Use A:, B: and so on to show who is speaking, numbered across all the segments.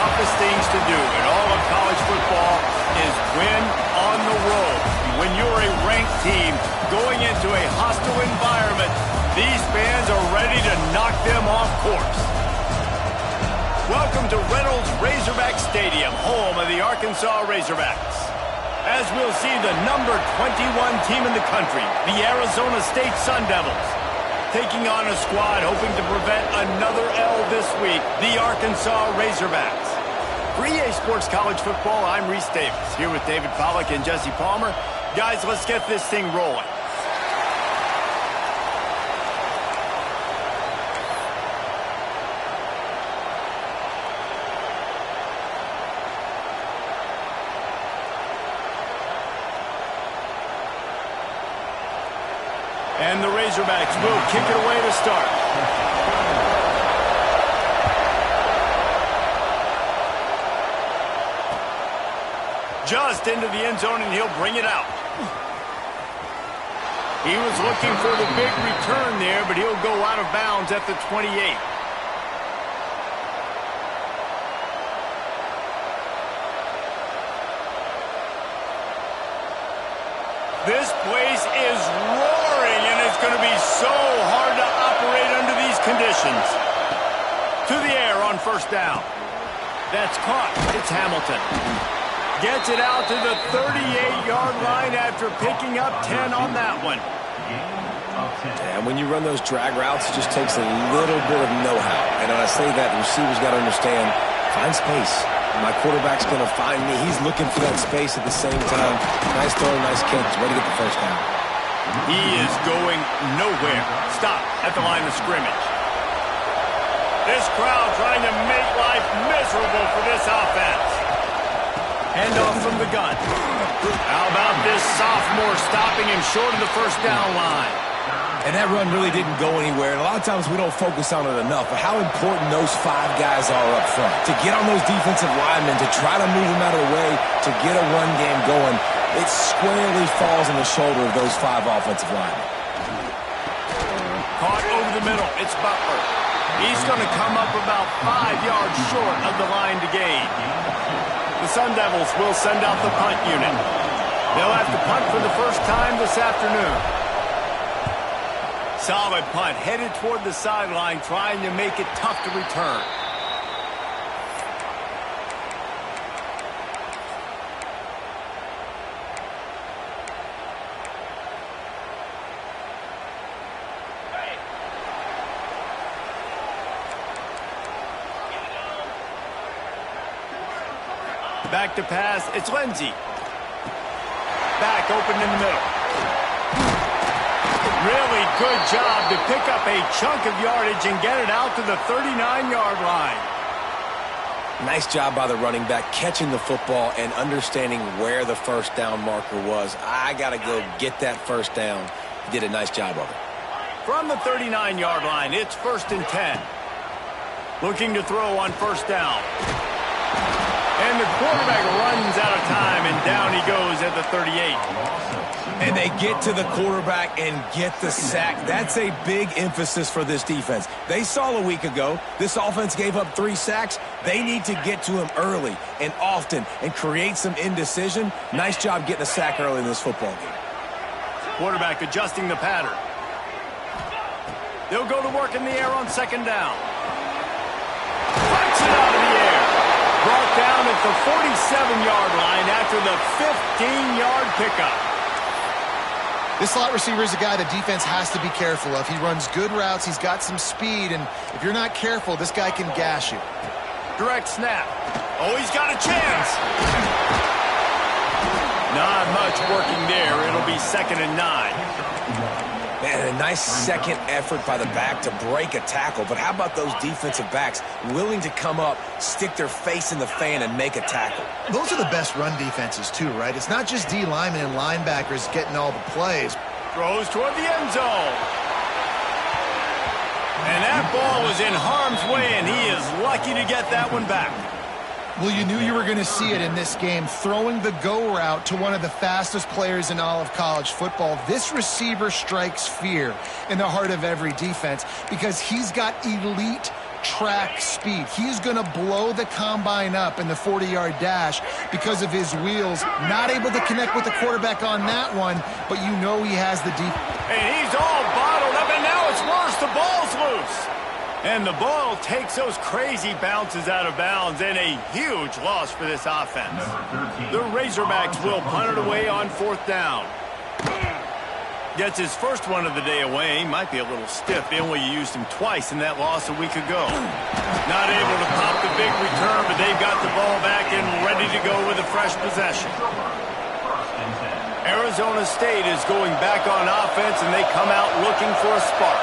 A: toughest things to do in all of college football is win on the road. When you're a ranked team going into a hostile environment, these fans are ready to knock them off course. Welcome to Reynolds Razorback Stadium, home of the Arkansas Razorbacks. As we'll see the number 21 team in the country, the Arizona State Sun Devils, taking on a squad hoping to prevent another L this week, the Arkansas Razorbacks. For EA Sports College Football, I'm Reese Davis, here with David Pollack and Jesse Palmer. Guys, let's get this thing rolling. And the Razorbacks will kick it away to start. Just into the end zone, and he'll bring it out. He was looking for the big return there, but he'll go out of bounds at the 28. This place is roaring, and it's going to be so hard to operate under these conditions. To the air on first down. That's caught. It's Hamilton. Gets it out to the 38-yard line after picking up 10 on that one.
B: And when you run those drag routes, it just takes a little bit of know-how. And when I say that, the receiver's got to understand, find space. My quarterback's going to find me. He's looking for that space at the same time. Nice throw, nice catch. Ready to get the first down.
A: He is going nowhere. Stop at the line of scrimmage. This crowd trying to make life miserable for this offense. Handoff from the gun. How about this sophomore stopping him short of the first down line?
B: And that run really didn't go anywhere. And a lot of times we don't focus on it enough. But how important those five guys are up front. To get on those defensive linemen, to try to move them out of the way, to get a run game going, it squarely falls on the shoulder of those five offensive linemen.
A: Caught over the middle. It's Butler. He's going to come up about 5 yards short of the line to gain. The Sun Devils will send out the punt unit. They'll have to punt for the first time this afternoon. Solid punt, headed toward the sideline, trying to make it tough to return. Back to pass, it's Lindsey. Back open in the middle. Really good job to pick up a chunk of yardage and get it out to the 39-yard line.
B: Nice job by the running back, catching the football and understanding where the first down marker was. I got to go get that first down. He did a nice job of it.
A: From the 39-yard line, it's 1st and 10. Looking to throw on first down. And the quarterback runs out of time, and down he goes at the 38.
B: And they get to the quarterback and get the sack. That's a big emphasis for this defense. They saw a week ago, this offense gave up 3 sacks. They need to get to him early and often and create some indecision. Nice job getting a sack early in this football game.
A: Quarterback adjusting the pattern. They'll go to work in the air on second down. Flips it out of the air. Brought down at the 47-yard line after the 15-yard pickup.
C: This slot receiver is a guy the defense has to be careful of. He runs good routes. He's got some speed, and if you're not careful, this guy can gash you.
A: Direct snap. Oh, he's got a chance. Not much working there. It'll be 2nd and 9.
B: Man, a nice second effort by the back to break a tackle. But how about those defensive backs willing to come up, stick their face in the fan, and make a tackle?
C: Those are the best run defenses, too, right? It's not just D linemen and linebackers getting all the plays.
A: Throws toward the end zone. And that ball was in harm's way, and he is lucky to get that one back.
C: Well, you knew you were going to see it in this game, throwing the go route to one of the fastest players in all of college football. This receiver strikes fear in the heart of every defense because he's got elite track speed. He's going to blow the combine up in the 40-yard dash because of his wheels. Not able to connect with the quarterback on that one, but you know he has the deep.
A: And he's all bottled up, and now it's worse. The ball's loose. And the ball takes those crazy bounces out of bounds, and a huge loss for this offense. The Razorbacks will punt it away on 4th down. Gets his first one of the day away. Might be a little stiff. They only used him twice in that loss a week ago. Not able to pop the big return, but they've got the ball back and ready to go with a fresh possession. Arizona State is going back on offense, and they come out looking for a spark.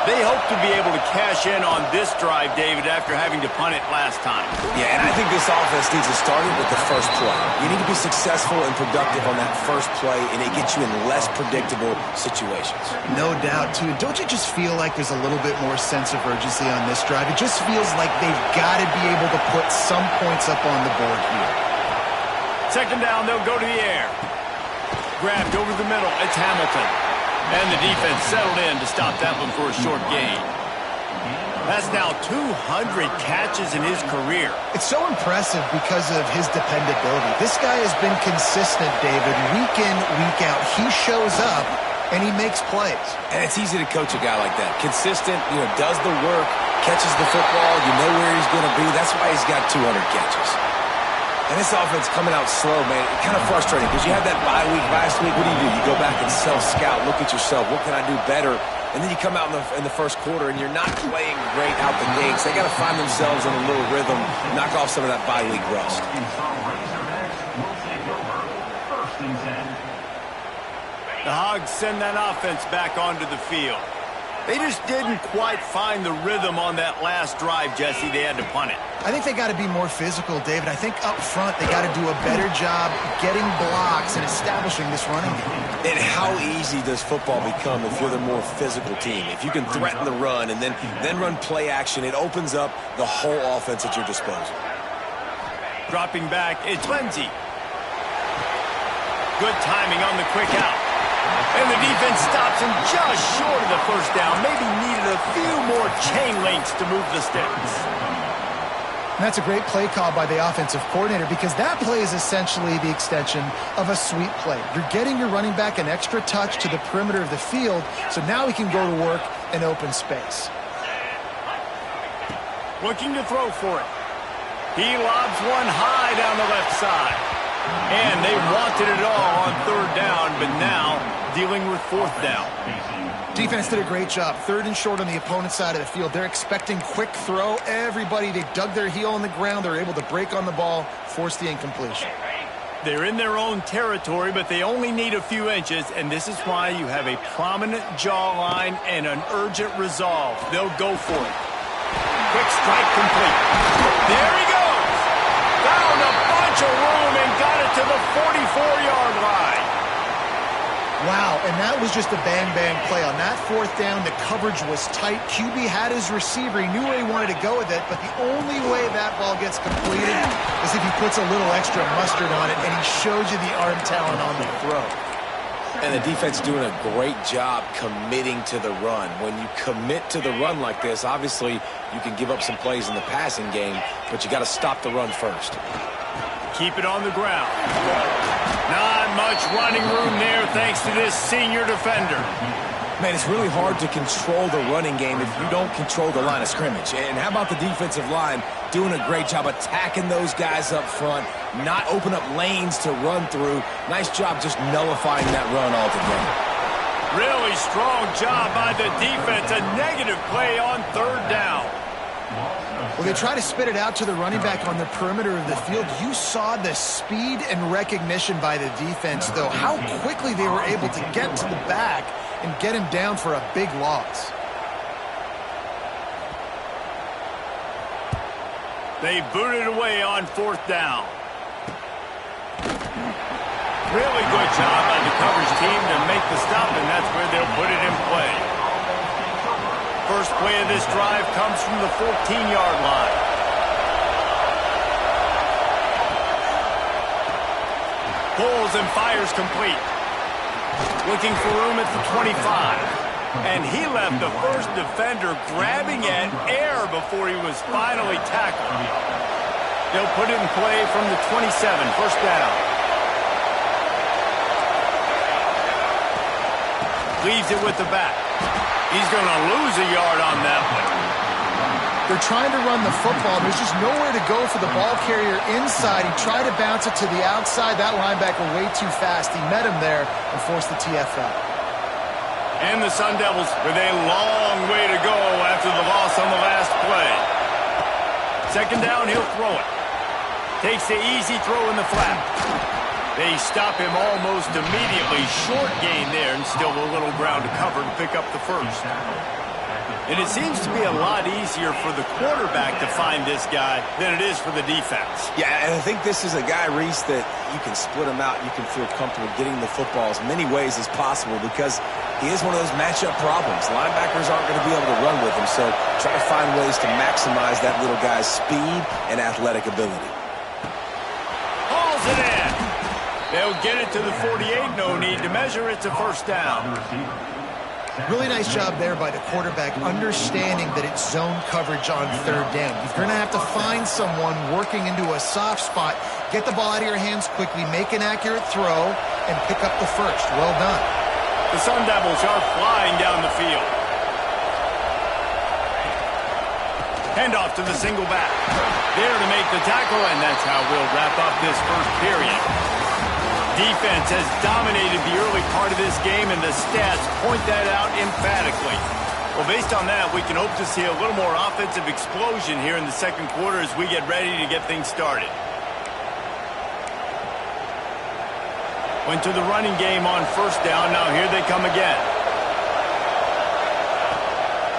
A: They hope to be able to cash in on this drive, David, after having to punt it last time.
B: Yeah, and I think this offense needs to start it with the first play. You need to be successful and productive on that first play, and it gets you in less predictable situations.
C: No doubt, too. Don't you just feel like there's a little bit more sense of urgency on this drive? It just feels like they've got to be able to put some points up on the board here.
A: 2nd down, they'll go to the air. Grabbed over the middle. It's Hamilton. And the defense settled in to stop that one for a short gain. That's now 200 catches in his career.
C: It's so impressive because of his dependability. This guy has been consistent, David, week in, week out. He shows up, and he makes plays.
B: And it's easy to coach a guy like that. Consistent, does the work, catches the football, you know where he's going to be. That's why he's got 200 catches. And this offense coming out slow, man, it's kind of frustrating because you had that bye week last week. What do? You go back and self-scout, look at yourself. What can I do better? And then you come out in the first quarter, and you're not playing great out the gates. They got to find themselves in a little rhythm, knock off some of that bye week rust.
A: The Hogs send that offense back onto the field. They just didn't quite find the rhythm on that last drive, Jesse. They had to punt it.
C: I think they got to be more physical, David. I think up front they got to do a better job getting blocks and establishing this running game.
B: And how easy does football become if you're the more physical team? If you can threaten the run and then run play action, it opens up the whole offense at your disposal.
A: Dropping back, it's Lindsey. Good timing on the quick out. And the defense stops him just short of the first down. Maybe needed a few more chain links to move the sticks.
C: And that's a great play call by the offensive coordinator because that play is essentially the extension of a sweep play. You're getting your running back an extra touch to the perimeter of the field, so now he can go to work in open space.
A: Looking to throw for it. He lobs one high down the left side. And they wanted it all on 3rd down, but now dealing with 4th down.
C: Defense did a great job. 3rd and short on the opponent's side of the field. They're expecting quick throw. Everybody, they dug their heel on the ground. They're able to break on the ball, force the incompletion.
A: They're in their own territory, but they only need a few inches, and this is why you have a prominent jawline and an urgent resolve. They'll go for it. Quick strike complete. There he goes. Found a bunch of room and got it to the 44-yard line.
C: Wow, and that was just a bang-bang play. On that 4th down, the coverage was tight. QB had his receiver. He knew where he wanted to go with it, but the only way that ball gets completed is if he puts a little extra mustard on it, and he shows you the arm talent on the throw.
B: And the defense doing a great job committing to the run. When you commit to the run like this, obviously you can give up some plays in the passing game, but you got to stop the run first.
A: Keep it on the ground. Not much running room there thanks to this senior defender.
B: Man, it's really hard to control the running game if you don't control the line of scrimmage. And how about the defensive line doing a great job attacking those guys up front, not open up lanes to run through. Nice job just nullifying that run altogether.
A: Really strong job by the defense. A negative play on 3rd down.
C: Well, they try to spit it out to the running back on the perimeter of the field. You saw the speed and recognition by the defense, though. How quickly they were able to get to the back and get him down for a big loss.
A: They booted away on 4th down. Really good job by the coverage team to make the stop, and that's where they'll put it in play. First play of this drive comes from the 14-yard line. Pulls and fires complete. Looking for room at the 25. And he left the first defender grabbing at air before he was finally tackled. They'll put it in play from the 27, first down. Leaves it with the back. He's going to lose a yard on that one.
C: They're trying to run the football. There's just nowhere to go for the ball carrier inside. He tried to bounce it to the outside. That linebacker way too fast. He met him there and forced the TFL.
A: And the Sun Devils with a long way to go after the loss on the last play. Second down, he'll throw it. Takes the easy throw in the flat. They stop him almost immediately. Short gain there and still a little ground to cover to pick up the first. And it seems to be a lot easier for the quarterback to find this guy than it is for the defense.
B: Yeah, and I think this is a guy, Reese, that you can split him out. You can feel comfortable getting the football as many ways as possible because he is one of those matchup problems. Linebackers aren't going to be able to run with him, so try to find ways to maximize that little guy's speed and athletic ability.
A: Hauls it in. They'll get it to the 48. No need to measure. It's a first down.
C: Really nice job there by the quarterback, understanding that it's zone coverage on third down. You're going to have to find someone working into a soft spot, get the ball out of your hands quickly, make an accurate throw, and pick up the first. Well done.
A: The Sun Devils are flying down the field. Handoff to the single back. There to make the tackle, and that's how we'll wrap up this first period. Defense has dominated the early part of this game, and the stats point that out emphatically. Well, based on that, we can hope to see a little more offensive explosion here in the second quarter as we get ready to get things started. Went to the running game on first down. Now here they come again.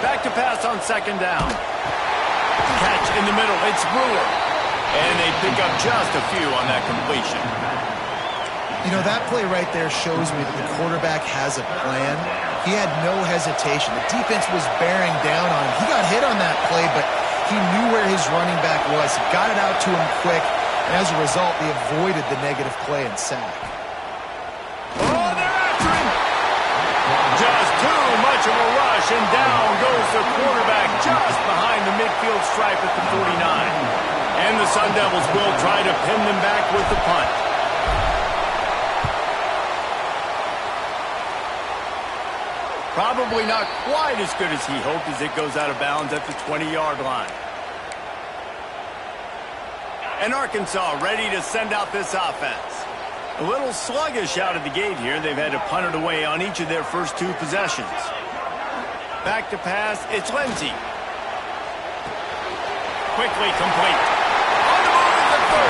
A: Back to pass on second down. Catch in the middle. It's Brewer. And they pick up just a few on that completion.
C: You know, that play right there shows me that the quarterback has a plan. He had no hesitation. The defense was bearing down on him. He got hit on that play, but he knew where his running back was. He got it out to him quick, and as a result, they avoided the negative play and sack.
A: Oh, they're after him! Just too much of a rush, and down goes the quarterback just behind the midfield stripe at the 49. And the Sun Devils will try to pin them back with the punt. Probably not quite as good as he hoped as it goes out of bounds at the 20-yard line. And Arkansas ready to send out this offense. A little sluggish out of the gate here. They've had to punt it away on each of their first two possessions. Back to pass, it's Lindsey. Quickly complete. On the move at the 30.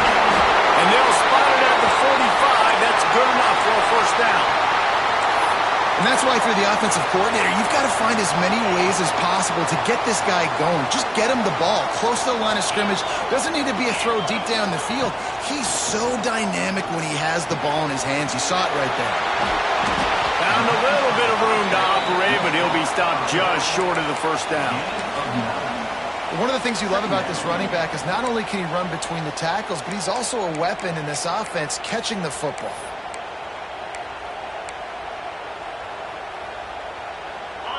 A: And they'll spot it at the 45. That's good enough for a first down.
C: And that's why, if you're the offensive coordinator, you've got to find as many ways as possible to get this guy going. Just get him the ball close to the line of scrimmage. Doesn't need to be a throw deep down the field. He's so dynamic when he has the ball in his hands. You saw it right there.
A: Found a little bit of room to operate, but he'll be stopped just short of the first down.
C: One of the things you love about this running back is not only can he run between the tackles, but he's also a weapon in this offense catching the football.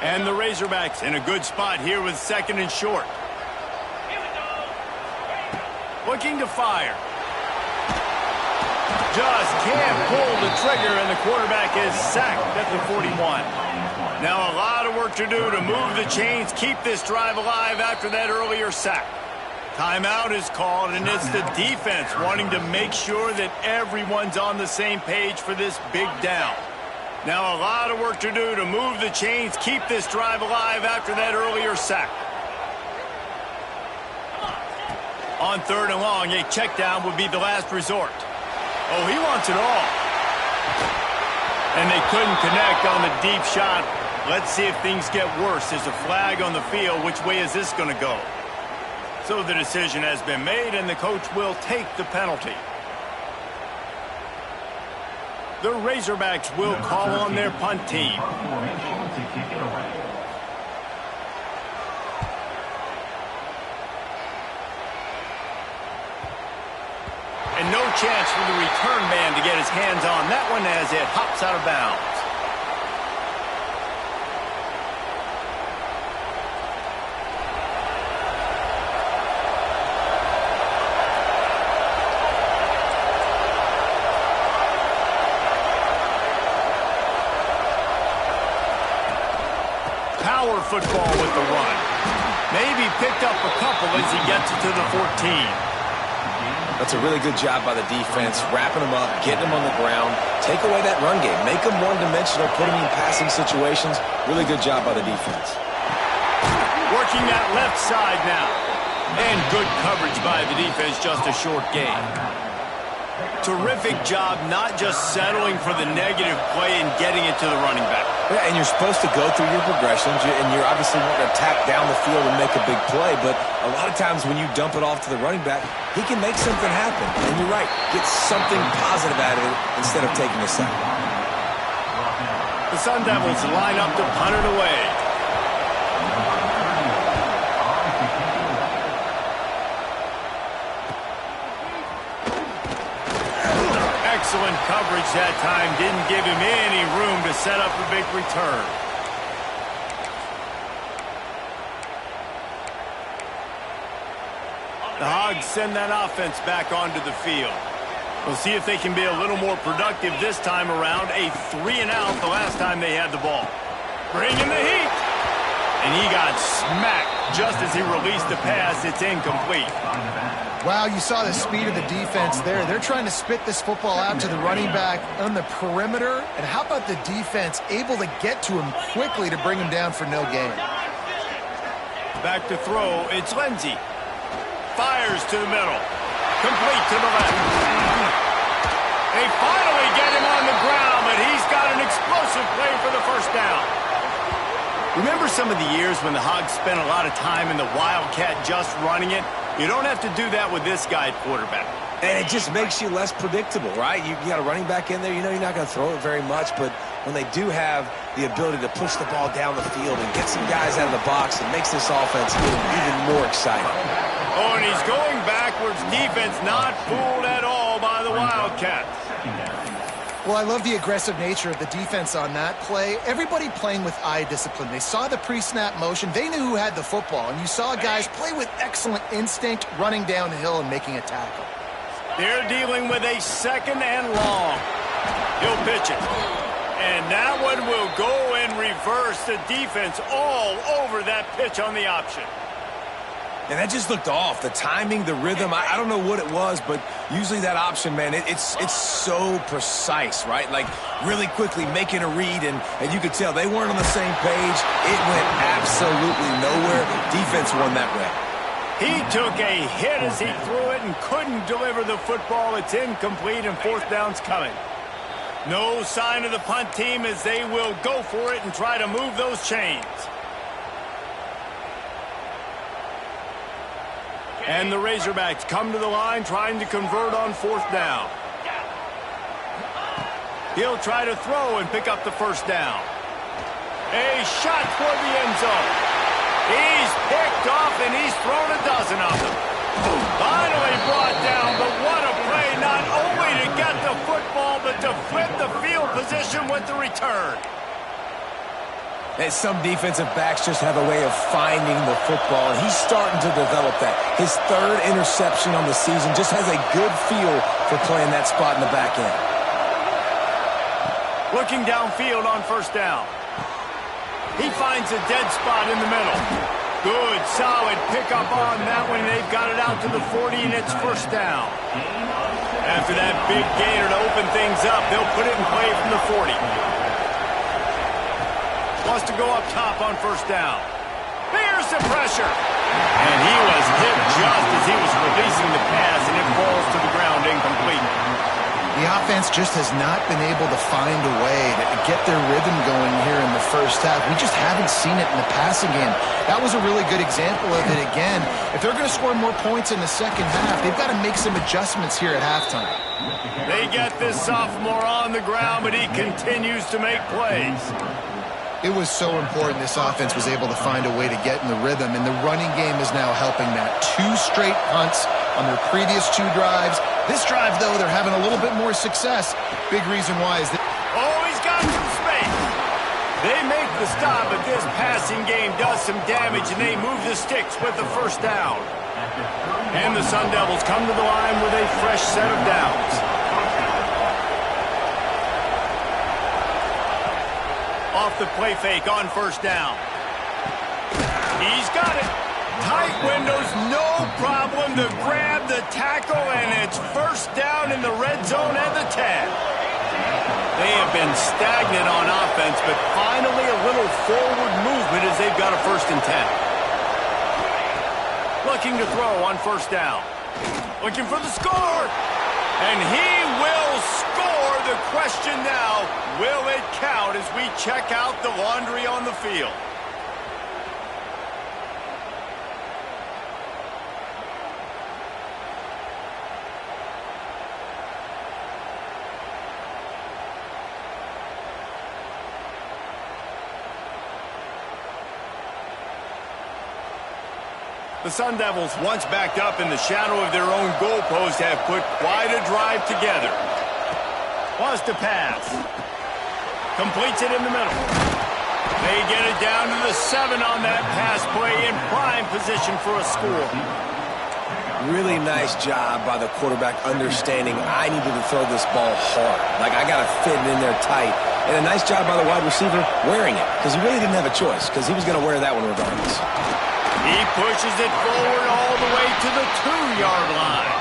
A: And the Razorbacks in a good spot here with second and short. Looking to fire. Just can't pull the trigger, and the quarterback is sacked at the 41. Now a lot of work to do to move the chains, keep this drive alive after that earlier sack. Timeout is called, and it's the defense wanting to make sure that everyone's on the same page for this big down. Now a lot of work to do to move the chains, keep this drive alive after that earlier sack. On third and long, a check down would be the last resort. Oh, he wants it all. And they couldn't connect on the deep shot. Let's see if things get worse. There's a flag on the field. Which way is this going to go? So the decision has been made, and the coach will take the penalty. The Razorbacks will call on their punt team. And no chance for the return man to get his hands on that one as it hops out of bounds. football with the run. Maybe picked up a couple as he gets it to the 14.
B: That's a really good job by the defense, wrapping them up, getting them on the ground. Take away that run game. Make them one-dimensional, put them in passing situations. Really good job by the defense.
A: Working that left side now. And good coverage by the defense, just a short gain. Terrific job not just settling for the negative play and getting it to the running back.
B: Yeah, and you're supposed to go through your progressions, and you're obviously wanting to attack down the field and make a big play, but a lot of times when you dump it off to the running back, he can make something happen. And you're right, get something positive out of it instead of taking a sack.
A: The Sun Devils line up to punt it away. Excellent coverage that time. Didn't give him any room to set up a big return. The Hogs send that offense back onto the field. We'll see if they can be a little more productive this time around. A 3-and-out the last time they had the ball. Bringing the heat. And he got smacked just as he released the pass. It's incomplete.
C: Wow, you saw the speed of the defense there. They're trying to spit this football out to the running back on the perimeter. And how about the defense able to get to him quickly to bring him down for no gain?
A: Back to throw. It's Lindsey. Fires to the middle. Complete to the left. They finally get him on the ground, but he's got an explosive play for the first down. Remember some of the years when the Hogs spent a lot of time in the Wildcat just running it? You don't have to do that with this guy at quarterback.
B: And it just makes you less predictable, right? You got a running back in there, you know you're not going to throw it very much, but when they do have the ability to push the ball down the field and get some guys out of the box, it makes this offense even more exciting.
A: Oh, and he's going backwards. Defense not fooled at all by the Wildcats.
C: Well, I love the aggressive nature of the defense on that play. Everybody playing with eye discipline. They saw the pre-snap motion. They knew who had the football. And you saw guys play with excellent instinct, running downhill and making a tackle.
A: They're dealing with a second and long. He'll pitch it. And that one will go and reverse. The defense all over that pitch on the option.
B: And that just looked off. The timing, the rhythm, I don't know what it was, but usually that option, man, it's so precise, right? Like really quickly making a read, and you could tell they weren't on the same page. It went absolutely nowhere. Defense won that rep.
A: He took a hit as he threw it and couldn't deliver the football. It's incomplete and fourth down's coming. No sign of the punt team as they will go for it and try to move those chains. And the Razorbacks come to the line trying to convert on fourth down. He'll try to throw and pick up the first down. A shot toward the end zone. He's picked off and he's thrown a dozen of them. Finally brought down, but what a play, not only to get the football, but to flip the field position with the return.
B: And some defensive backs just have a way of finding the football, and he's starting to develop that. His third interception on the season, just has a good feel for playing that spot in the back end.
A: Looking downfield on first down. He finds a dead spot in the middle. Good, solid pickup on that one. They've got it out to the 40, and it's first down. After that big gainer to open things up, they'll put it in play from the 40. Wants to go up top on first down. There's the pressure. And he was hit just as he was releasing the pass, and it falls to the ground incomplete.
C: The offense just has not been able to find a way to get their rhythm going here in the first half. We just haven't seen it in the passing game. That was a really good example of it again. If they're going to score more points in the second half, they've got to make some adjustments here at halftime.
A: They get this sophomore on the ground, but he continues to make plays.
C: It was so important this offense was able to find a way to get in the rhythm, and the running game is now helping that. 2 straight punts on their previous 2 drives. This drive, though, they're having a little bit more success. Big reason why is that...
A: Oh, he's got some space. They make the stop, but this passing game does some damage, and they move the sticks with the first down. And the Sun Devils come to the line with a fresh set of downs. Off the play fake on first down. He's got it. Tight windows, no problem to grab the tackle, and it's first down in the red zone at the 10. They have been stagnant on offense, but finally a little forward movement as they've got a 1st and 10. Looking to throw on 1st down. Looking for the score. And he will score. The question now, will it count as we check out the laundry on the field? The Sun Devils, once backed up in the shadow of their own goalpost, have put quite a drive together. Wants to pass. Completes it in the middle. They get it down to the 7 on that pass play, in prime position for a score.
B: Really nice job by the quarterback understanding I needed to throw this ball hard. Like, I got to fit it in there tight. And a nice job by the wide receiver wearing it, because he really didn't have a choice, because he was going to wear that one regardless.
A: He pushes it forward all the way to the 2-yard line.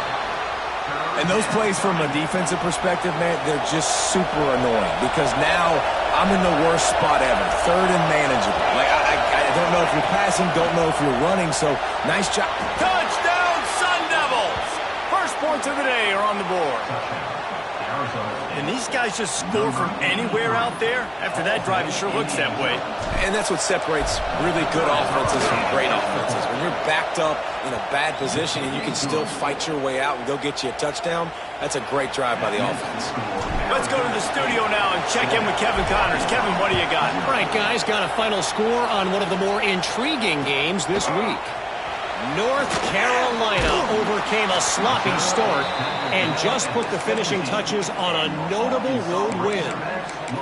B: And those plays from a defensive perspective, man, they're just super annoying because now I'm in the worst spot ever. 3rd and manageable. Like, I don't know if you're passing, don't know if you're running, so nice job.
A: Touchdown, Sun Devils! First points of the day are on the board. And these guys just score from anywhere out there? After that drive, it sure looks that way.
B: And that's what separates really good offenses from great offenses. When you're backed up in a bad position and you can still fight your way out and go get you a touchdown, that's a great drive by the offense.
A: Let's go to the studio now and check in with Kevin Connors. Kevin, what do you got?
D: All right, guys, got a final score on one of the more intriguing games this week. North Carolina overcame a sloppy start and just put the finishing touches on a notable road win.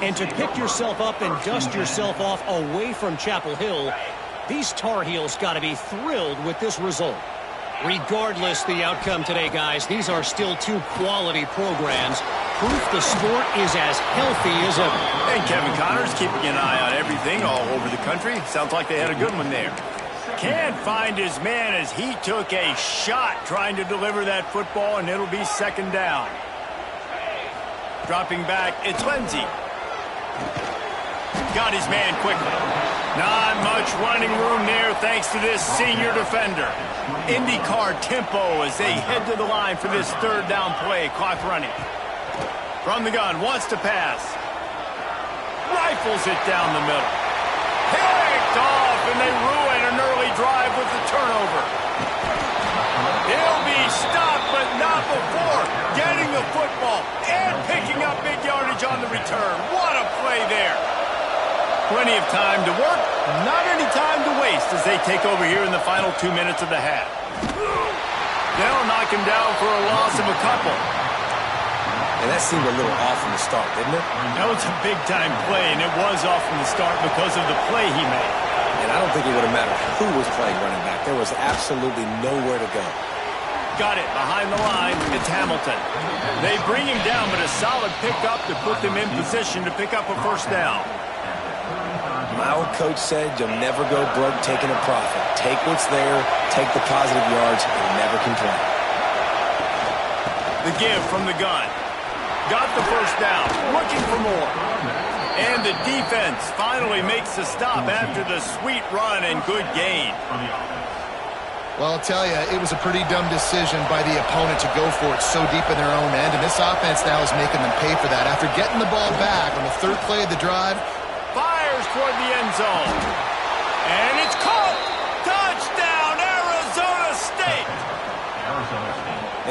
D: And to pick yourself up and dust yourself off away from Chapel Hill, these Tar Heels got to be thrilled with this result. Regardless the outcome today, guys, these are still 2 quality programs. Proof the sport is as healthy as ever.
A: And Kevin Connors keeping an eye on everything all over the country. Sounds like they had a good one there. Can't find his man as he took a shot trying to deliver that football, and it'll be 2nd down. Dropping back, it's Lindsey. Got his man quickly. Not much running room there thanks to this senior defender. IndyCar tempo as they head to the line for this 3rd down play. Clock running. From the gun, wants to pass. Rifles it down the middle. Picked off, and they ruin an early drive with the turnover. He'll be stopped, but not before getting the football and picking up big yardage on the return. What a play there. Plenty of time to work, not any time to waste as they take over here in the final 2 minutes of the half. They'll knock him down for a loss of a couple.
B: And that seemed a little off from the start, didn't it?
A: That was a big-time play, and it was off from the start because of the play he made.
B: And I don't think it would have mattered who was playing running back. There was absolutely nowhere to go.
A: Got it behind the line. It's Hamilton. They bring him down, but a solid pickup to put them in position to pick up a 1st down.
B: My old coach said you'll never go broke taking a profit. Take what's there, take the positive yards, and never complain.
A: The give from the gun. Got the 1st down, looking for more. And the defense finally makes the stop after the sweet run and good gain.
C: Well, I'll tell you, it was a pretty dumb decision by the opponent to go for it so deep in their own end, and this offense now is making them pay for that. After getting the ball back on the 3rd play of the drive,
A: fires toward the end zone. And it's caught! Touchdown, Arizona State!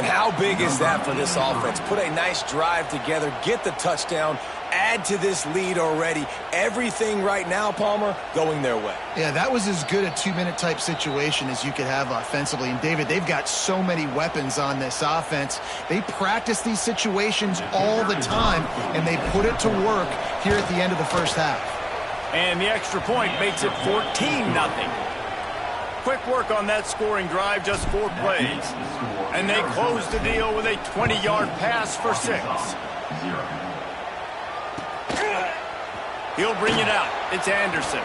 B: And how big is that for this offense? Put a nice drive together, get the touchdown, add to this lead already. Everything right now, Palmer, going their way.
C: yeah, that was as good a 2-minute type situation as you could have offensively. And, David, they've got so many weapons on this offense. They practice these situations all the time, and they put it to work here at the end of the 1st half.
A: And the extra point makes it 14-0. Quick work on that scoring drive, just 4 plays. And they close the deal with a 20-yard pass for 6. He'll bring it out. It's Anderson.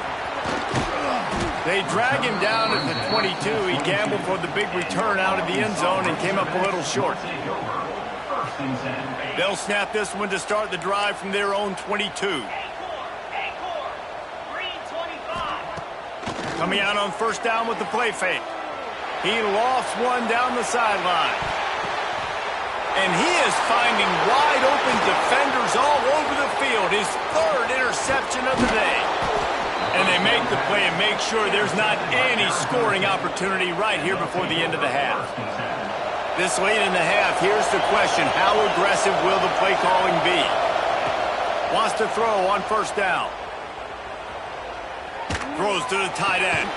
A: They drag him down at the 22. He gambled for the big return out of the end zone and came up a little short. They'll snap this one to start the drive from their own 22. Coming out on first down with the play fake. He lofts one down the sideline. And he is finding wide open defenders all over the field. His third interception of the day. And they make the play and make sure there's not any scoring opportunity right here before the end of the half. This late in the half, here's the question. How aggressive will the play calling be? Wants to throw on first down. Throws to the tight end.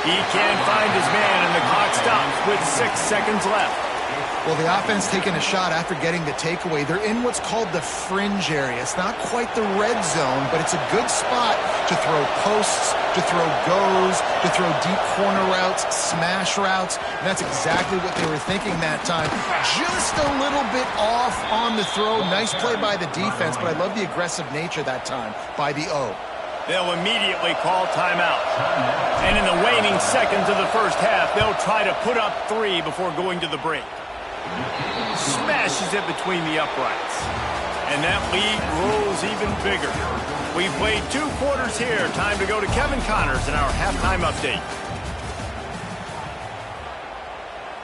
A: He can't find his man, and the clock stops with 6 seconds left.
C: Well, the offense taking a shot after getting the takeaway. They're in what's called the fringe area. It's not quite the red zone, but it's a good spot to throw posts, to throw goes, to throw deep corner routes, smash routes. And that's exactly what they were thinking that time. Just a little bit off on the throw. Nice play by the defense, but I love the aggressive nature that time by the O.
A: They'll immediately call timeout. And in the waning seconds of the first half, they'll try to put up 3 before going to the break. Smashes it between the uprights. And that lead grows even bigger. We've played 2 quarters here. Time to go to Kevin Connors in our halftime update.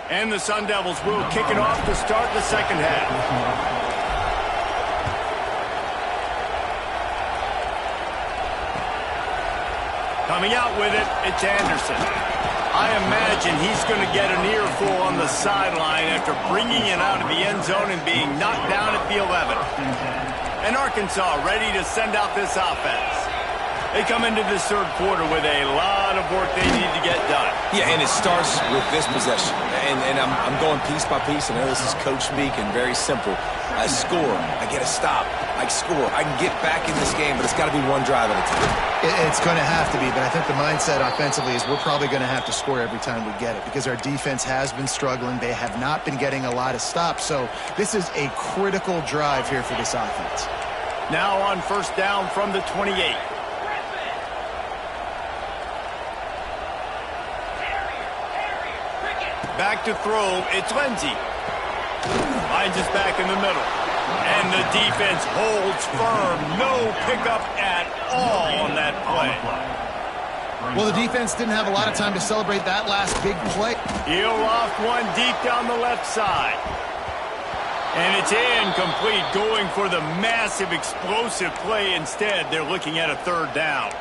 A: And the Sun Devils will kick it off to start the second half. Coming out with it, it's Anderson. I imagine he's going to get an earful on the sideline after bringing it out of the end zone and being knocked down at the 11. And Arkansas ready to send out this offense. They come into this third quarter with a lot of work they need to get done.
B: Yeah, and it starts with this possession. And I'm going piece by piece. I know this is coach speak and very simple. I score. I get a stop. I score. I can get back in this game, but it's got to be one drive at a time.
C: It's going to have to be, but I think the mindset offensively is we're probably going to have to score every time we get it because our defense has been struggling. They have not been getting a lot of stops, so this is a critical drive here for this offense.
A: Now on first down from the 28. Back to throw, it's Lindsey. Finds us back in the middle. And the defense holds firm. No pickup at all on that play.
C: Well, the defense didn't have a lot of time to celebrate that last big play.
A: He'll loft one deep down the left side. And it's incomplete, going for the massive explosive play instead. They're looking at a third down.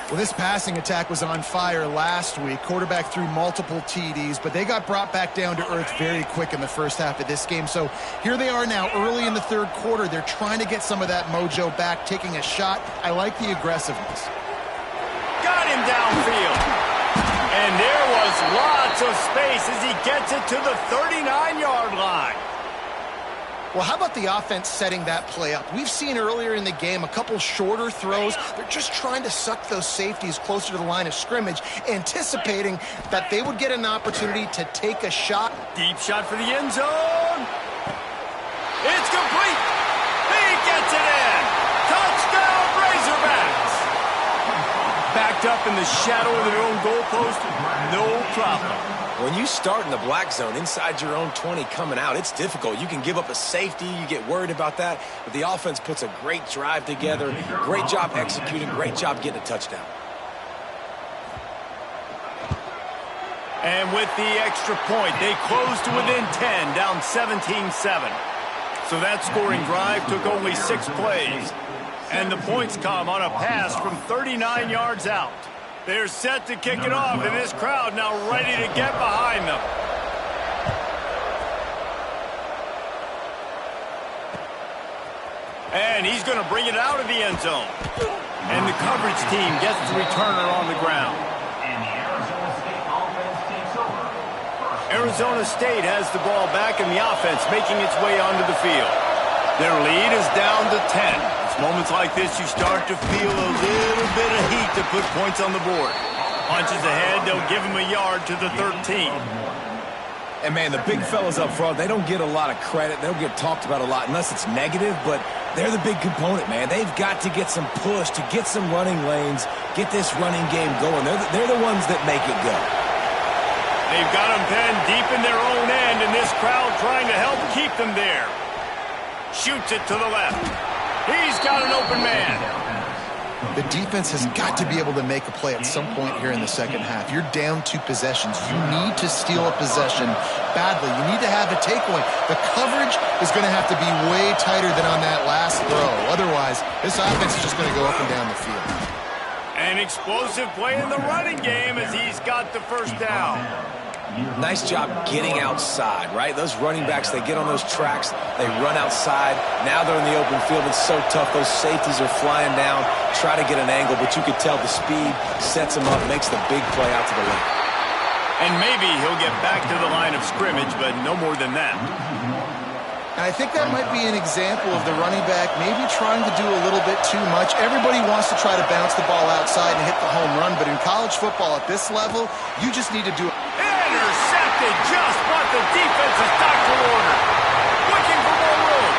C: Well, this passing attack was on fire last week. Quarterback threw multiple TDs, but they got brought back down to earth very quick in the first half of this game. So here they are now early in the third quarter. They're trying to get some of that mojo back, taking a shot. I like the aggressiveness.
A: Got him downfield. And there was lots of space as he gets it to the 39-yard line.
C: Well, how about the offense setting that play up? We've seen earlier in the game a couple shorter throws. They're just trying to suck those safeties closer to the line of scrimmage, anticipating that they would get an opportunity to take a shot.
A: Deep shot for the end zone. It's complete. He gets it in. Touchdown, Razorbacks. Backed up in the shadow of their own goalpost, no problem.
B: When you start in the black zone inside your own 20 coming out, it's difficult. You can give up a safety. You get worried about that. But the offense puts a great drive together. Great job executing. Great job getting a touchdown.
A: And with the extra point, they close to within 10, down 17-7. So that scoring drive took only 6 plays. And the points come on a pass from 39 yards out. They're set to kick it off, and this crowd now ready to get behind them. And he's going to bring it out of the end zone. And the coverage team gets the returner on the ground. Arizona State has the ball back in the offense, making its way onto the field. Their lead is down to 10. It's moments like this you start to feel a little bit of heat to put points on the board. Punches ahead, they'll give him a yard to the 13.
B: And, man, the big fellas up front, they don't get a lot of credit. They don't get talked about a lot unless it's negative, but They're the big component, man. They've got to get some push, to get some running lanes, get this running game going. They're the ones that make it go.
A: They've got them pinned deep in their own end, and this crowd trying to help keep them there. Shoots it to the left. He's got an open man.
C: The defense has got to be able to make a play at some point here in the second half. You're down 2 possessions. You need to steal a possession badly. You need to have a takeaway. The coverage is going to have to be way tighter than on that last throw. Otherwise, this offense is just going to go up and down the field.
A: An explosive play in the running game as he's got the first down.
B: Nice job getting outside, right? Those running backs, they get on those tracks, they run outside. Now they're in the open field. It's so tough. Those safeties are flying down, try to get an angle, but you could tell the speed sets him up, makes the big play out to the left.
A: And maybe he'll get back to the line of scrimmage, but no more than that.
C: And I think that might be an example of the running back maybe trying to do a little bit too much. Everybody wants to try to bounce the ball outside and hit the home run, but in college football at this level, you just need to do it.
A: Intercepted, just what the defense's doctor ordered. Looking for more room.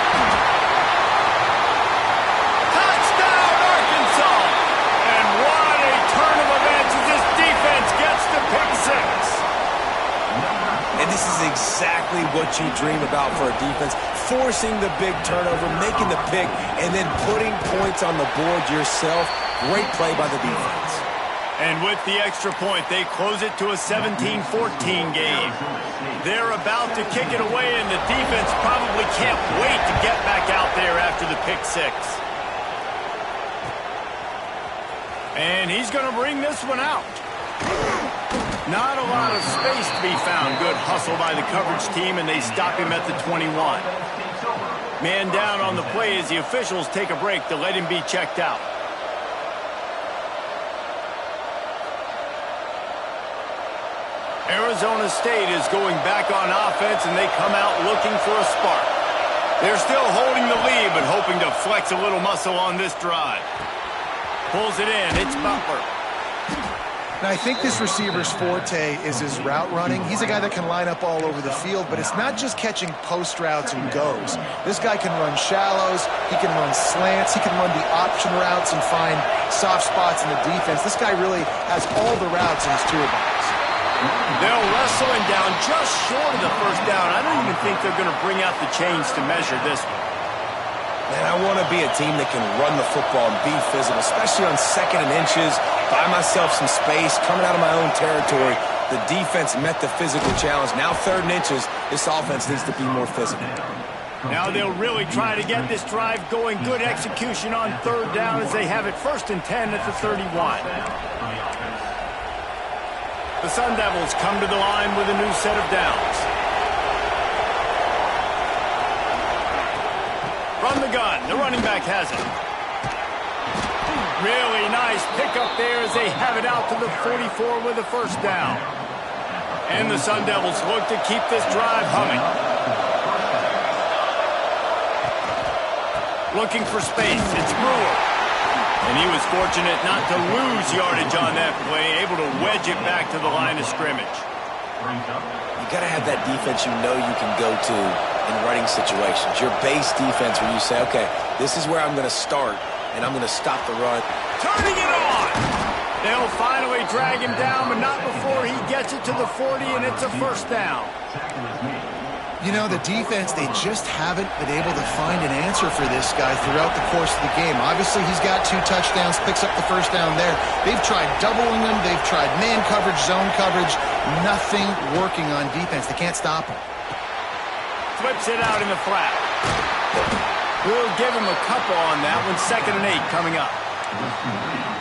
A: Touchdown, Arkansas! And what a turn of events as this defense gets the pick 6.
B: And this is exactly what you dream about for a defense. Forcing the big turnover, making the pick, and then putting points on the board yourself. Great play by the defense.
A: And with the extra point, they close it to a 17-14 game. They're about to kick it away, and the defense probably can't wait to get back out there after the pick 6. And he's going to bring this one out. Not a lot of space to be found. Good hustle by the coverage team, and they stop him at the 21. Man down on the play as the officials take a break to let him be checked out. Arizona State is going back on offense, and they come out looking for a spark. They're still holding the lead, but hoping to flex a little muscle on this drive. Pulls it in. It's Butler.
C: Now, I think this receiver's forte is his route running. He's a guy that can line up all over the field, but it's not just catching post routes and goes. This guy can run shallows, he can run slants, he can run the option routes and find soft spots in the defense. This guy really has all the routes in his toolbox.
A: They'll wrestle him down just short of the first down. I don't even think they're going to bring out the chains to measure this one.
B: Man, I want to be a team that can run the football and be physical, especially on 2nd and inches, buy myself some space, coming out of my own territory. The defense met the physical challenge. Now 3rd and inches, this offense needs to be more physical.
A: Now they'll really try to get this drive going. Good execution on 3rd down as they have it 1st and 10 at the 31. The Sun Devils come to the line with a new set of downs. From the gun, the running back has it. Really nice pickup there as they have it out to the 44 with a first down. And the Sun Devils look to keep this drive humming. Looking for space, it's Brewer. And he was fortunate not to lose yardage on that play, able to wedge it back to the line of scrimmage.
B: You got to have that defense you know you can go to in running situations. Your base defense where you say, okay, this is where I'm going to start, and I'm going to stop the run.
A: Turning it on! They'll finally drag him down, but not before he gets it to the 40, and it's a first down.
C: You know, the defense, they just haven't been able to find an answer for this guy throughout the course of the game. Obviously, he's got 2 touchdowns, picks up the first down there. They've tried doubling him. They've tried man coverage, zone coverage. Nothing working on defense. They can't stop him.
A: Flips it out in the flat. We'll give him a couple on that one. 2nd and 8 coming up.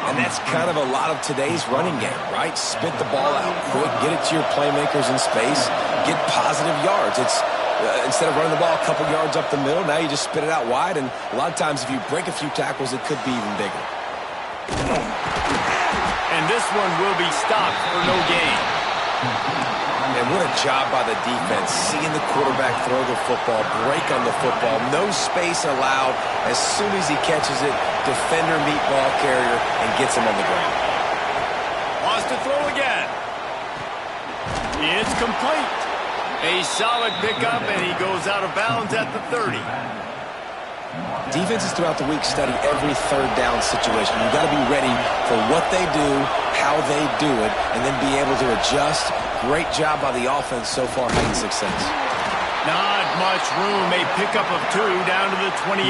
B: And that's kind of a lot of today's running game, right? Spit the ball out quick, get it to your playmakers in space, get positive yards. It's instead of running the ball a couple yards up the middle, now you just spit it out wide, and a lot of times if you break a few tackles, it could be even bigger.
A: And this one will be stopped for no gain.
B: And what a job by the defense, seeing the quarterback throw the football, break on the football, no space allowed. As soon as he catches it, defender meet ball carrier and gets him on the ground.
A: Wants to throw again. It's complete. A solid pickup, and he goes out of bounds at the 30.
B: Defenses throughout the week study every third down situation. You've got to be ready for what they do, how they do it, and then be able to adjust. Great job by the offense so far having success.
A: Not much room. A pickup of 2 down to the 28.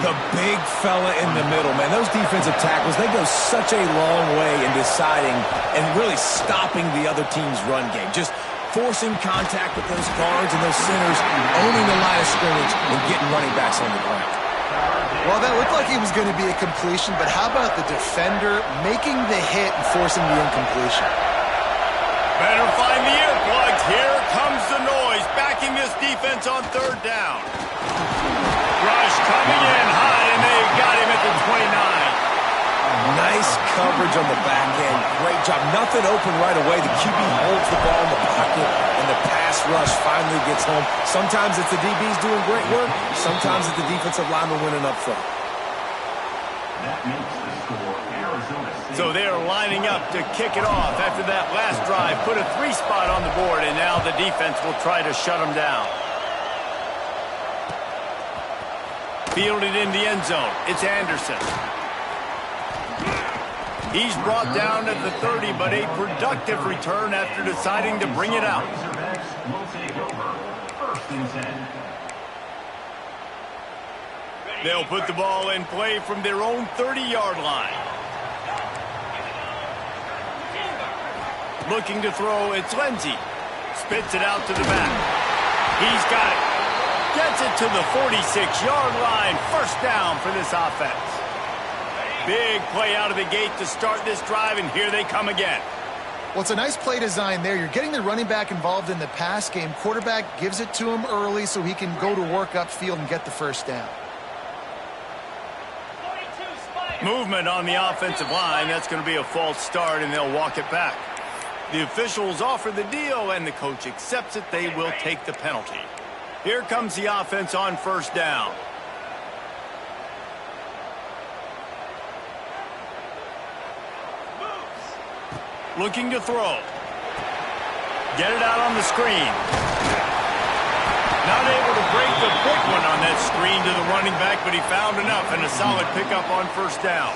B: The big fella in the middle, man. Those defensive tackles, they go such a long way in deciding and really stopping the other team's run game. Just forcing contact with those guards and those centers, owning the line of scrimmage, and getting running backs on the ground.
C: Well, that looked like it was going to be a completion, but how about the defender making the hit and forcing the incompletion?
A: Better find the earplugs. Here comes the noise, backing this defense on 3rd down. Rush coming in hot, and they got him at the 29.
B: Nice coverage on the back end. Great job. Nothing open right away. The QB holds the ball in the pocket, and the pass rush finally gets home. Sometimes it's the DBs doing great work. Sometimes it's the defensive lineman winning up front.
E: That makes the score Arizona State.
A: So they're lining up to kick it off after that last drive. Put a 3 spot on the board, and now the defense will try to shut them down. Fielded in the end zone. It's Anderson. He's brought down at the 30, but a productive return after deciding to bring it out.
E: Razorbacks will take over 1st and 10.
A: They'll put the ball in play from their own 30-yard line. Looking to throw, it's Lindsey. Spits it out to the back. He's got it. Gets it to the 46-yard line. 1st down for this offense. Big play out of the gate to start this drive, and here they come again.
C: Well, it's a nice play design there. You're getting the running back involved in the pass game. Quarterback gives it to him early so he can go to work upfield and get the 1st down.
A: Movement on the offensive line. That's going to be a false start, and they'll walk it back. The officials offer the deal, and the coach accepts it. They will take the penalty. Here comes the offense on 1st down. Looking to throw. Get it out on the screen. Not able to break the big one on that screen to the running back, but he found enough and a solid pickup on 1st down.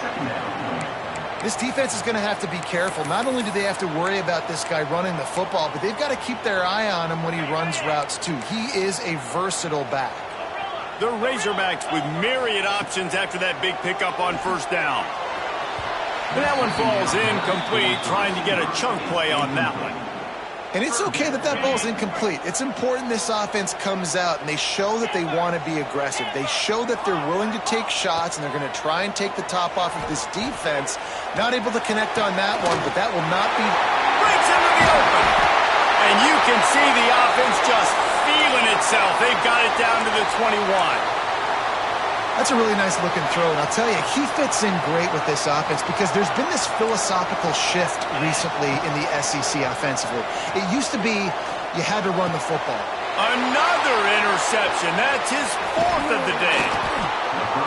C: This defense is going to have to be careful. Not only do they have to worry about this guy running the football, but they've got to keep their eye on him when he runs routes too. He is a versatile back.
A: The Razorbacks with myriad options after that big pickup on 1st down. And that one falls incomplete, trying to get a chunk play on that one.
C: And it's okay that that ball's incomplete. It's important this offense comes out and they show that they want to be aggressive. They show that they're willing to take shots and they're going to try and take the top off of this defense. Not able to connect on that one, but that will not be...
A: Breaks into the open. And you can see the offense just feeling itself. They've got it down to the 21.
C: That's a really nice looking throw, and I'll tell you, he fits in great with this offense because there's been this philosophical shift recently in the SEC offensively. It used to be you had to run the football.
A: Another interception. That's his 4th of the day.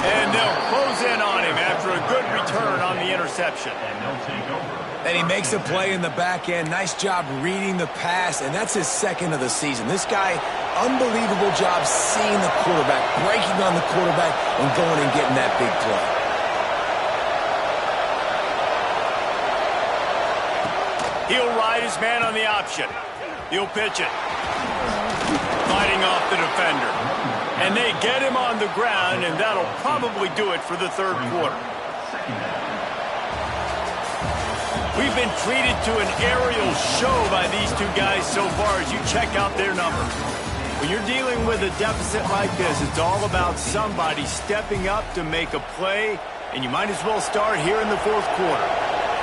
A: And they'll close in on him after a good return on the interception.
E: And they'll take over.
B: And he makes a play in the back end. Nice job reading the pass, and that's his 2nd of the season. This guy, unbelievable job seeing the quarterback, breaking on the quarterback, and going and getting that big play.
A: He'll ride his man on the option. He'll pitch it. Fighting off the defender. And they get him on the ground, and that'll probably do it for the 3rd quarter. We've been treated to an aerial show by these two guys so far as you check out their numbers. When you're dealing with a deficit like this, it's all about somebody stepping up to make a play, and you might as well start here in the 4th quarter.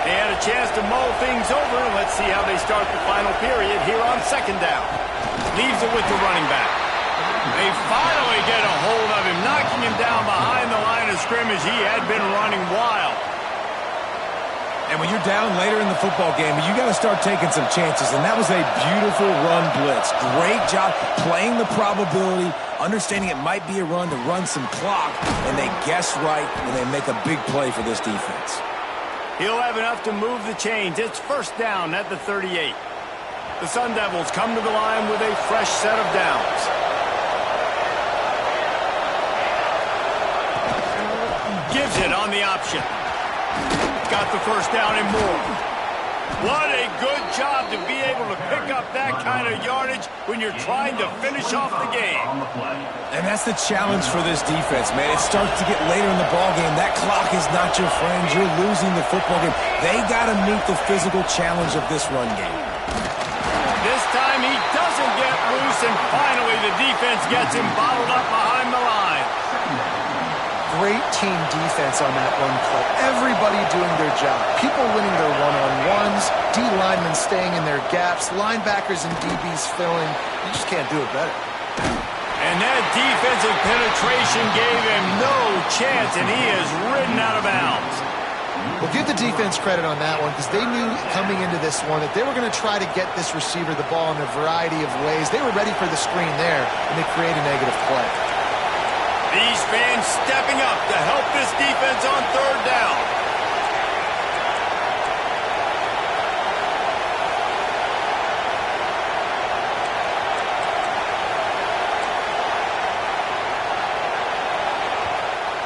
A: They had a chance to mull things over, and let's see how they start the final period here on 2nd down. Leaves it with the running back. They finally get a hold of him, knocking him down behind the line of scrimmage. He had been running wild.
B: And when you're down later in the football game, you got to start taking some chances. And that was a beautiful run blitz. Great job playing the probability, understanding it might be a run to run some clock. And they guess right, and they make a big play for this defense.
A: He'll have enough to move the chains. It's 1st down at the 38. The Sun Devils come to the line with a fresh set of downs. Gives it on the option. Got the first down and more. What a good job to be able to pick up that kind of yardage when you're trying to finish off the game.
B: And that's the challenge for this defense, man. It starts to get later in the ballgame. That clock is not your friend. You're losing the football game. They got to meet the physical challenge of this run game.
A: This time he doesn't get loose, and finally the defense gets him bottled up behind the line.
C: Great team defense on that run play. Everybody doing their job. People winning their one-on-ones, D linemen staying in their gaps, linebackers and DBs filling. You just can't do it better.
A: And that defensive penetration gave him no chance, and he is ridden out of bounds.
C: Well, give the defense credit on that one, because they knew coming into this one that they were going to try to get this receiver the ball in a variety of ways. They were ready for the screen there, and they create a negative play.
A: These fans stepping up to help this defense on third down.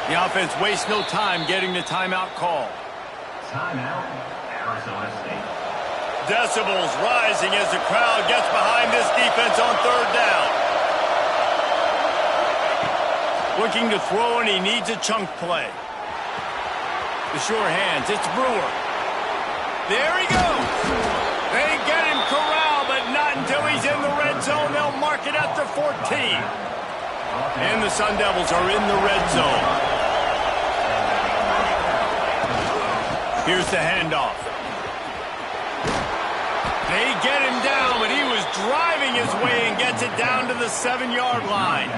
A: The offense wastes no time getting the timeout call.
E: Timeout, Arizona State.
A: Decibels rising as the crowd gets behind this defense on third down. Looking to throw, and he needs a chunk play. The sure hands, it's Brewer. There he goes. They get him corralled, but not until he's in the red zone. They'll mark it at the 14. And the Sun Devils are in the red zone. Here's the handoff. They get him down, but he was driving his way and gets it down to the 7-yard line.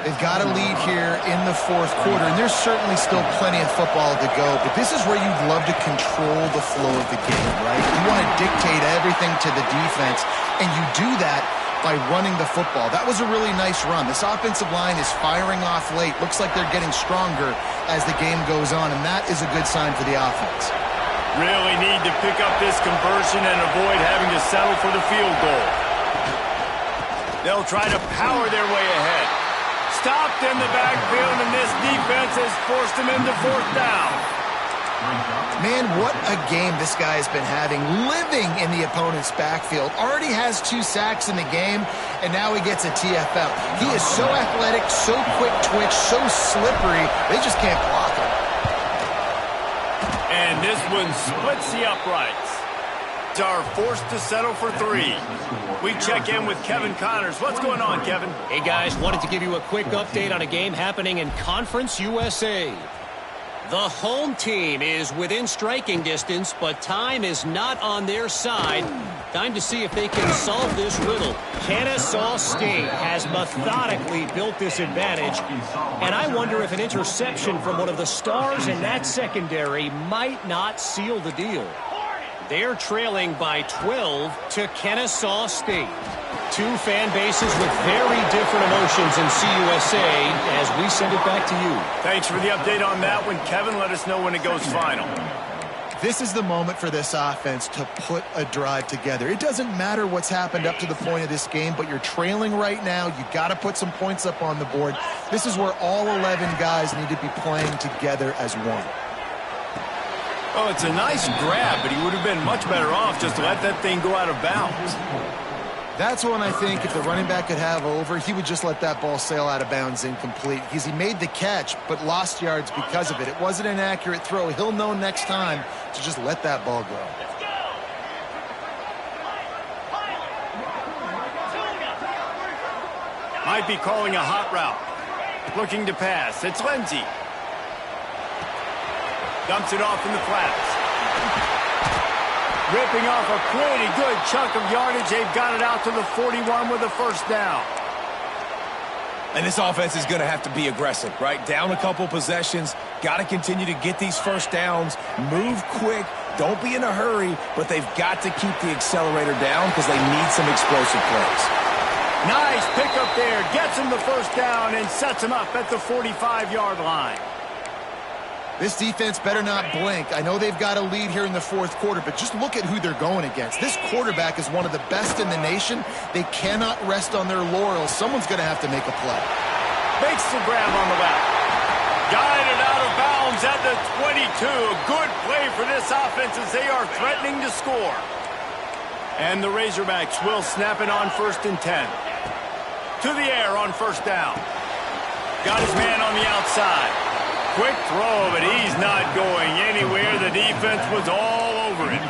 C: They've got a lead here in the fourth quarter, and there's certainly still plenty of football to go, but this is where you'd love to control the flow of the game, right? You want to dictate everything to the defense, and you do that by running the football. That was a really nice run. This offensive line is firing off late. Looks like they're getting stronger as the game goes on, and that is a good sign for the offense.
A: Really need to pick up this conversion and avoid having to settle for the field goal. They'll try to power their way ahead. Stopped in the backfield, and this defense has forced him into fourth down.
C: Man, what a game this guy has been having, living in the opponent's backfield. Already has 2 sacks in the game, and now he gets a TFL. He is so athletic, so quick twitch, so slippery, they just can't block him.
A: And this one splits the uprights. Are forced to settle for 3. We check in with Kevin Connors. What's going on, Kevin?
D: Hey, guys, wanted to give you a quick update on a game happening in Conference USA. The home team is within striking distance, but time is not on their side. Time to see if they can solve this riddle. Kennesaw State has methodically built this advantage, and I wonder if an interception from one of the stars in that secondary might not seal the deal. They're trailing by 12 to Kennesaw State. 2 fan bases with very different emotions in CUSA as we send it back to you.
A: Thanks for the update on that one, Kevin. Let us know when it goes final.
C: This is the moment for this offense to put a drive together. It doesn't matter what's happened up to the point of this game, but you're trailing right now. You got to put some points up on the board. This is where all 11 guys need to be playing together as one.
A: Oh, it's a nice grab, but he would have been much better off just to let that thing go out of bounds.
C: That's when I think if the running back could have over, he would just let that ball sail out of bounds incomplete, because he made the catch but lost yards because of it. It wasn't an accurate throw. He'll know next time to just let that ball go.
A: Might be calling a hot route. Looking to pass. It's Lindsey. Dumps it off in the flats. Ripping off a pretty good chunk of yardage. They've got it out to the 41 with a first down.
B: And this offense is going to have to be aggressive, right? Down a couple possessions. Got to continue to get these first downs. Move quick. Don't be in a hurry, but they've got to keep the accelerator down because they need some explosive plays.
A: Nice pickup there. Gets him the first down and sets him up at the 45-yard line.
C: This defense better not blink. I know they've got a lead here in the fourth quarter, but just look at who they're going against. This quarterback is one of the best in the nation. They cannot rest on their laurels. Someone's going to have to make a play.
A: Makes the grab on the left. Guided out of bounds at the 22. Good play for this offense as they are threatening to score. And the Razorbacks will snap it on 1st and 10. To the air on 1st down. Got his man on the outside. Quick throw, but he's not going anywhere. The defense was all over it.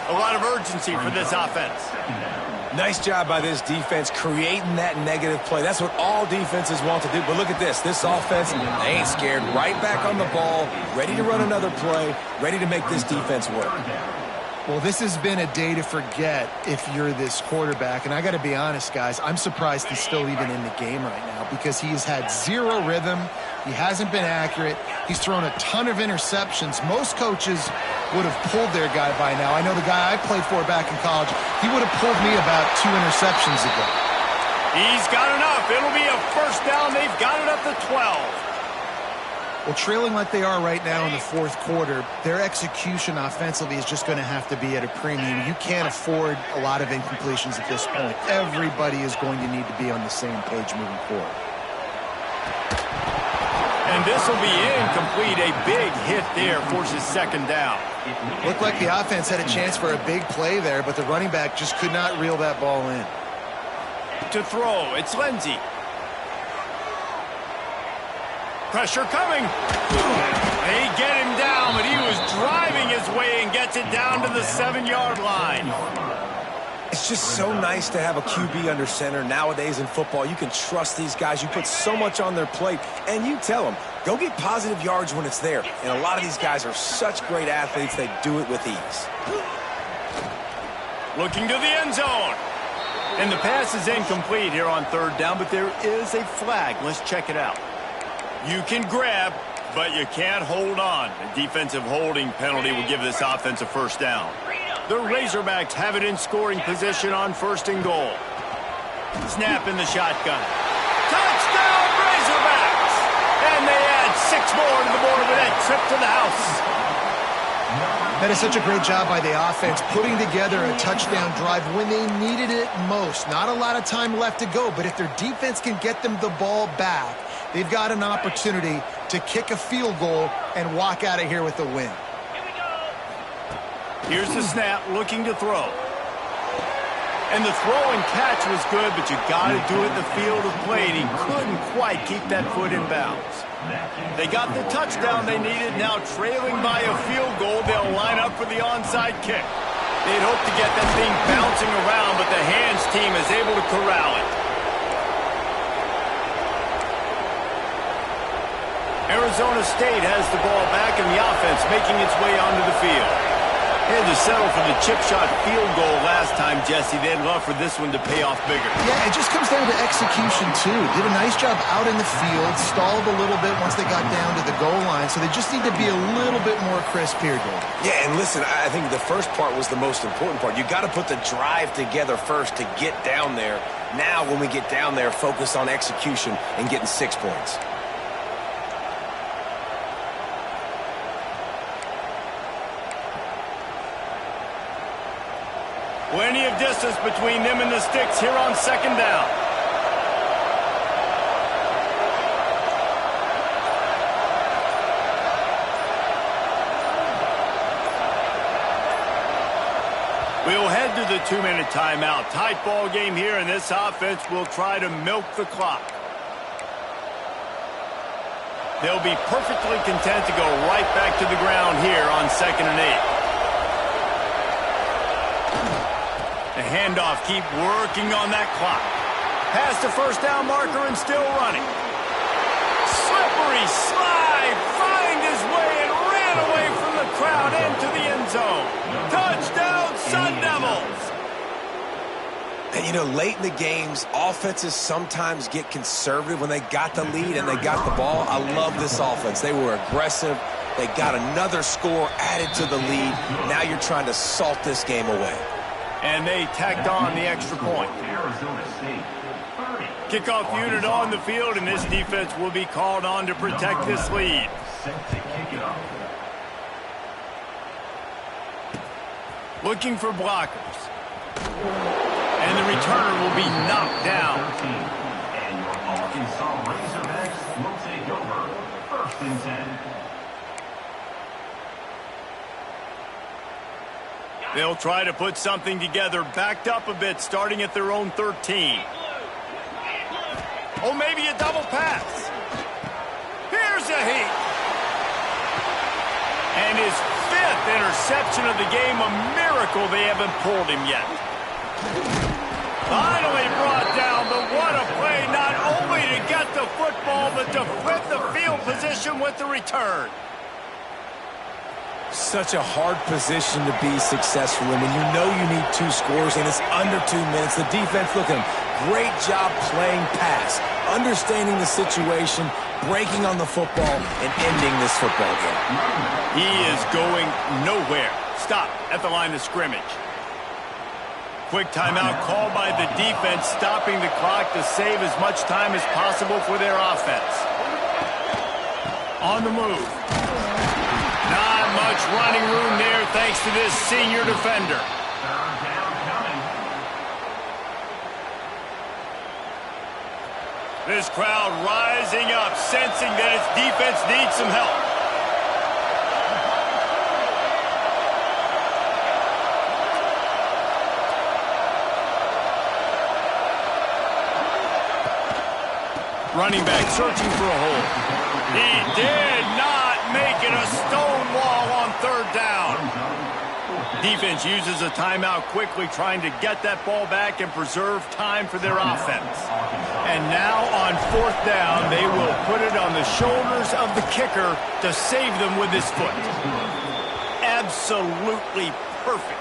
A: A lot of urgency for this offense.
B: Nice job by this defense creating that negative play. That's what all defenses want to do. But look at this. This offense, they ain't scared. Right back on the ball, ready to run another play, ready to make this defense work.
C: Well, this has been a day to forget if you're this quarterback. And I got to be honest, guys, I'm surprised he's still even in the game right now because he's had zero rhythm. He hasn't been accurate. He's thrown a ton of interceptions. Most coaches would have pulled their guy by now. I know the guy I played for back in college, he would have pulled me about 2 interceptions ago.
A: He's got enough. It'll be a 1st down. They've got it up to 12.
C: Well, trailing like they are right now in the 4th quarter, their execution offensively is just going to have to be at a premium. You can't afford a lot of incompletions at this point. Everybody is going to need to be on the same page moving forward.
A: And this will be incomplete. A big hit there forces 2nd down.
C: Looked like the offense had a chance for a big play there, but the running back just could not reel that ball in.
A: To throw, it's Lindsey. Pressure coming. They get him down, but he was driving his way and gets it down to the 7-yard line.
B: It's just so nice to have a QB under center. Nowadays in football, you can trust these guys. You put so much on their plate, and you tell them, go get positive yards when it's there. And a lot of these guys are such great athletes, they do it with ease.
A: Looking to the end zone. And the pass is incomplete here on 3rd down, but there is a flag. Let's check it out. You can grab, but you can't hold on. A defensive holding penalty will give this offense a 1st down. The Razorbacks have it in scoring position on 1st and goal. Snap in the shotgun. Touchdown, Razorbacks! And they add 6 more to the board with that trip to the house.
C: That is such a great job by the offense, putting together a touchdown drive when they needed it most. Not a lot of time left to go, but if their defense can get them the ball back, they've got an opportunity to kick a field goal and walk out of here with a win.
A: Here's the snap, looking to throw. And the throw and catch was good, but you got to do it in the field of play, and he couldn't quite keep that foot in bounds. They got the touchdown they needed. Now trailing by a field goal, they'll line up for the onside kick. They'd hope to get that thing bouncing around, but the hands team is able to corral it. Arizona State has the ball back, and the offense making its way onto the field. They had to settle for the chip shot field goal last time, Jesse. They'd love for this one to pay off bigger.
C: Yeah, it just comes down to execution, too. Did a nice job out in the field, stalled a little bit once they got down to the goal line, so they just need to be a little bit more crisp here, Dave.
B: Yeah, and listen, I think the first part was the most important part. You got to put the drive together first to get down there. Now, when we get down there, focus on execution and getting 6 points.
A: Plenty of distance between them and the sticks here on 2nd down. We'll head to the 2-minute timeout. Tight ball game here, and this offense will try to milk the clock. They'll be perfectly content to go right back to the ground here on 2nd and 8. The handoff, keep working on that clock. Past the 1st down marker and still running. Slippery slide, find his way and ran away from the crowd into the end zone. Touchdown, Sun Devils!
B: And, you know, late in the games, offenses sometimes get conservative when they got the lead and they got the ball. I love this offense. They were aggressive. They got another score added to the lead. Now you're trying to salt this game away.
A: And they tacked on the extra point. Kickoff unit on the field, and this defense will be called on to protect this lead. Looking for blockers. And the returner will be knocked down.
E: and 10.
A: They'll try to put something together, backed up a bit, starting at their own 13. Oh, maybe a double pass. Here's a heat. And his 5th interception of the game, a miracle they haven't pulled him yet. Finally brought down, but what a play, not only to get the football, but to flip the field position with the return.
B: Such a hard position to be successful in when you know you need 2 scores and it's under 2 minutes. The defense, look at him. Great job playing pass, understanding the situation, breaking on the football, and ending this football game.
A: He is going nowhere. Stop at the line of scrimmage. Quick timeout called by the defense, stopping the clock to save as much time as possible for their offense. On the move. Not much running room there thanks to this senior defender. This crowd rising up, sensing that its defense needs some help. Running back searching for a hole. He did not make it a stone wall on 3rd down. Defense uses a timeout quickly, trying to get that ball back and preserve time for their offense. And now on 4th down, they will put it on the shoulders of the kicker to save them with his foot. Absolutely perfect.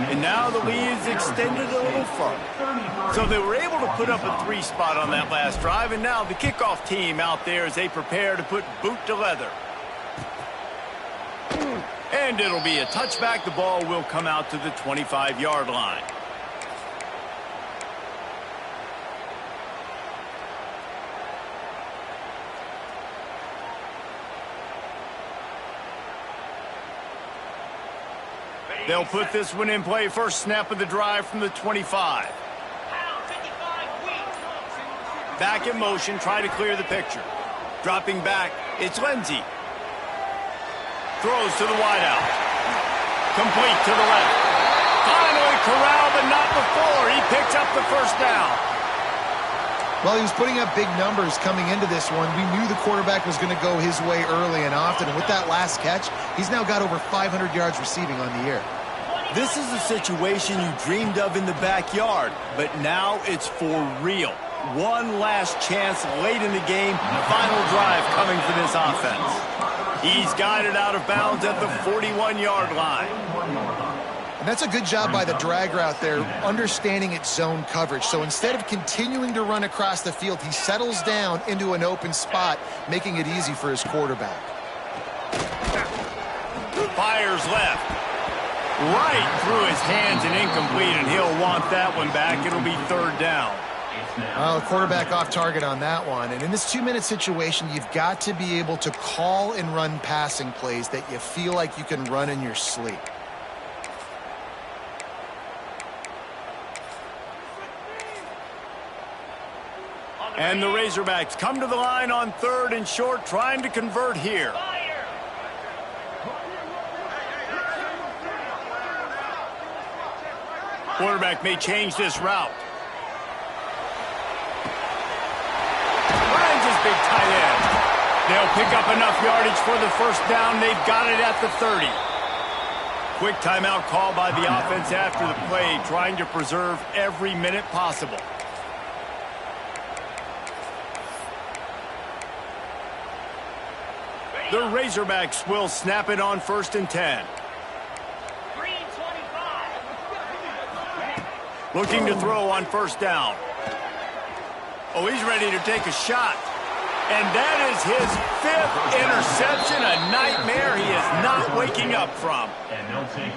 A: And now the lead is extended a little further. So they were able to put up a 3 spot on that last drive, and now the kickoff team out there as they prepare to put boot to leather. And it'll be a touchback. The ball will come out to the 25-yard line. They'll put this one in play. First snap of the drive from the 25. Back in motion, try to clear the picture. Dropping back, it's Lindsey. Throws to the wideout. Complete to the left. Finally corralled, but not before. He picks up the first down.
C: Well, he was putting up big numbers coming into this one. We knew the quarterback was going to go his way early and often. And with that last catch, he's now got over 500 yards receiving on the year.
A: This is a situation you dreamed of in the backyard, but now it's for real. One last chance late in the game, final drive coming for this offense. He's got it out of bounds at the 41-yard line.
C: And that's a good job by the drag route there, understanding its zone coverage. So instead of continuing to run across the field, he settles down into an open spot, making it easy for his quarterback.
A: Fires left. Right through his hands and incomplete, and he'll want that one back. It'll be 3rd down.
C: Well, the quarterback off target on that one. And in this 2-minute situation, you've got to be able to call and run passing plays that you feel like you can run in your sleep.
A: And the Razorbacks come to the line on 3rd and short, trying to convert here. Quarterback may change this route. Finds his big tight end. They'll pick up enough yardage for the first down. They've got it at the 30. Quick timeout call by the offense after the play, trying to preserve every minute possible. The Razorbacks will snap it on 1st and 10. Looking to throw on 1st down. Oh, he's ready to take a shot. And that is his 5th interception, a nightmare he is not waking up from.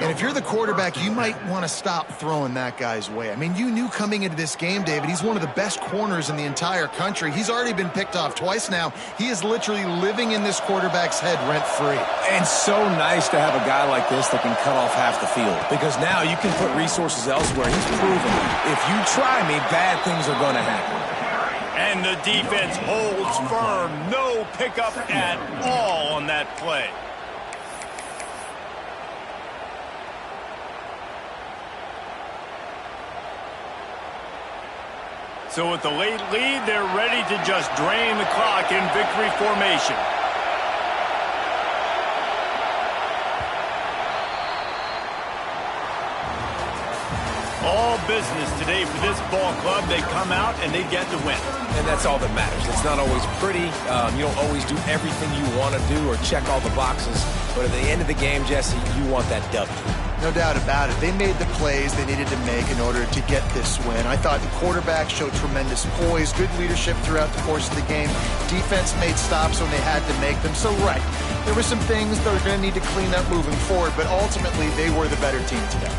C: And if you're the quarterback, you might want to stop throwing that guy's way. I mean, you knew coming into this game, David, he's one of the best corners in the entire country. He's already been picked off twice now. He is literally living in this quarterback's head rent-free.
B: And so nice to have a guy like this that can cut off half the field, because now you can put resources elsewhere. He's proven if you try me, bad things are going to happen.
A: And the defense holds firm. No pick up at all on that play. So with the late lead, they're ready to just drain the clock in victory formation. All business today for this ball club. They come out and they get the win.
B: And that's all that matters. It's not always pretty. You don't always do everything you want to do or check all the boxes. But at the end of the game, Jesse, you want that W.
C: No doubt about it. They made the plays they needed to make in order to get this win. I thought the quarterback showed tremendous poise, good leadership throughout the course of the game. Defense made stops when they had to make them. So, right, there were some things that are going to need to clean up moving forward, but ultimately they were the better team today.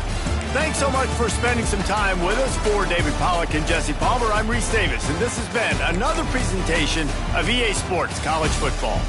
A: Thanks so much for spending some time with us. For David Pollack and Jesse Palmer, I'm Reese Davis, and this has been another presentation of EA Sports College Football.